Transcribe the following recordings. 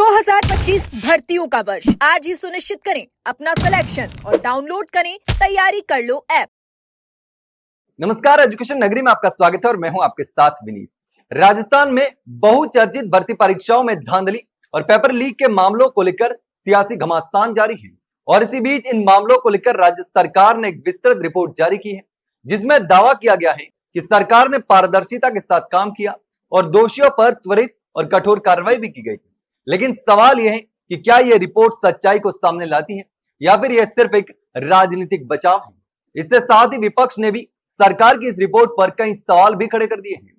2025 भर्तियों का वर्ष आज ही सुनिश्चित करें अपना सिलेक्शन और डाउनलोड करें तैयारी कर लो ऐप। नमस्कार, एजुकेशन नगरी में आपका स्वागत है और मैं हूं आपके साथ विनीत। राजस्थान में बहुचर्चित भर्ती परीक्षाओं में धांधली और पेपर लीक के मामलों को लेकर सियासी घमासान जारी है और इसी बीच इन मामलों को लेकर राज्य सरकार ने एक विस्तृत रिपोर्ट जारी की है, जिसमें दावा किया गया है कि सरकार ने पारदर्शिता के साथ काम किया और दोषियों पर त्वरित और कठोर कार्रवाई भी की गई। लेकिन सवाल यह है कि क्या यह रिपोर्ट सच्चाई को सामने लाती है या फिर यह सिर्फ एक राजनीतिक बचाव है। इससे साथ ही विपक्ष ने भी सरकार की इस रिपोर्ट पर कई सवाल भी खड़े कर दिए हैं।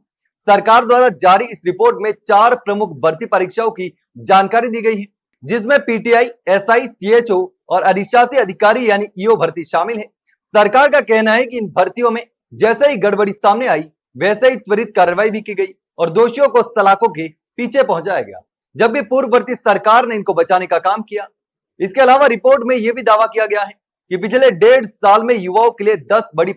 सरकार द्वारा जारी इस रिपोर्ट में 4 प्रमुख भर्ती परीक्षाओं की जानकारी दी गई है, जिसमें पीटीआई, एसआई, सीएचओ और अधिशासी अधिकारी यानी ईओ भर्ती शामिल है। सरकार का कहना है कि इन भर्तियों में जैसे ही गड़बड़ी सामने आई वैसे ही त्वरित कार्रवाई भी की गई और दोषियों को सलाखों के पीछे पहुंचाया गया, जब भी पूर्ववर्ती सरकार ने इनको बचाने का काम किया। इसके अलावा रिपोर्ट में यह भी दावा किया गया है कि पिछले 1.5 साल में युवाओं के लिए 10 बड़ी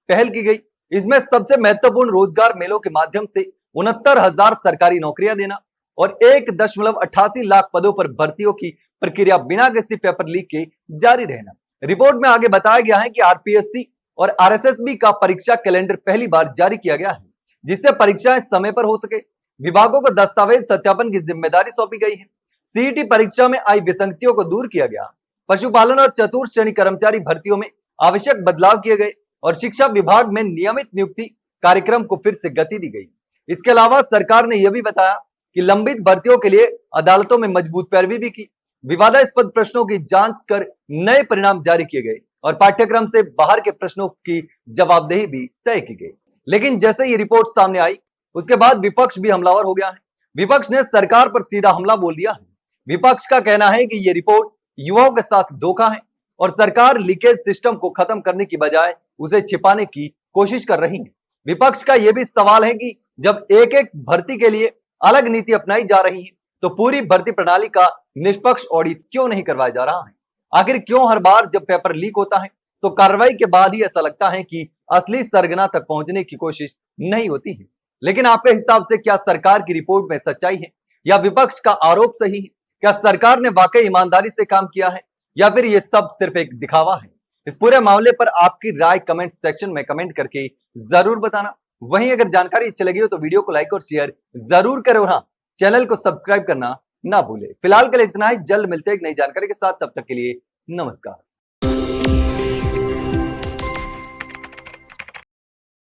पहल की गई। इसमें सबसे महत्वपूर्ण रोजगार मेलों के माध्यम से 69,000 सरकारी नौकरियां देना और 1.88 लाख पदों पर भर्तियों की प्रक्रिया बिना किसी पेपर लीक के जारी रहना। रिपोर्ट में आगे बताया गया है कि आरपीएससी और आरएसएसबी का परीक्षा कैलेंडर पहली बार जारी किया गया है, जिससे परीक्षाएं समय पर हो सके। विभागों को दस्तावेज सत्यापन की जिम्मेदारी सौंपी गई है। सीईटी परीक्षा में आई विसंगतियों को दूर किया गया। पशुपालन और चतुर्थ श्रेणी कर्मचारी भर्तियों में आवश्यक बदलाव किए गए और शिक्षा विभाग में नियमित नियुक्ति कार्यक्रम को फिर से गति दी गई। इसके अलावा सरकार ने यह भी बताया कि लंबित भर्तियों के लिए अदालतों में मजबूत पैरवी भी की, विवादास्पद प्रश्नों की जांच कर नए परिणाम जारी किए गए और पाठ्यक्रम से बाहर के प्रश्नों की जवाबदेही भी तय की गई। लेकिन जैसे ये रिपोर्ट सामने आई उसके बाद विपक्ष भी हमलावर हो गया है। विपक्ष ने सरकार पर सीधा हमला बोल दिया है। विपक्ष का कहना है कि यह रिपोर्ट युवाओं के साथ धोखा है और सरकार लीकेज सिस्टम को खत्म करने की बजाय उसे छिपाने की कोशिश कर रही है। विपक्ष का यह भी सवाल है कि जब एक एक भर्ती के लिए अलग नीति अपनाई जा रही है तो पूरी भर्ती प्रणाली का निष्पक्ष ऑडिट क्यों नहीं करवाया जा रहा है। आखिर क्यों हर बार जब पेपर लीक होता है तो कार्रवाई के बाद ही ऐसा लगता है कि असली सरगना तक पहुंचने की कोशिश नहीं होती है। लेकिन आपके हिसाब से क्या सरकार की रिपोर्ट में सच्चाई है या विपक्ष का आरोप सही है? क्या सरकार ने वाकई ईमानदारी से काम किया है या फिर यह सब सिर्फ एक दिखावा है? इस पूरे मामले पर आपकी राय कमेंट सेक्शन में कमेंट करके जरूर बताना। वहीं अगर जानकारी अच्छी लगी हो तो वीडियो को लाइक और शेयर जरूर करें और हाँ, चैनल को सब्सक्राइब करना ना भूले। फिलहाल के लिए इतना ही, जल्द मिलते हैं एक नई जानकारी के साथ। तब तक के लिए नमस्कार।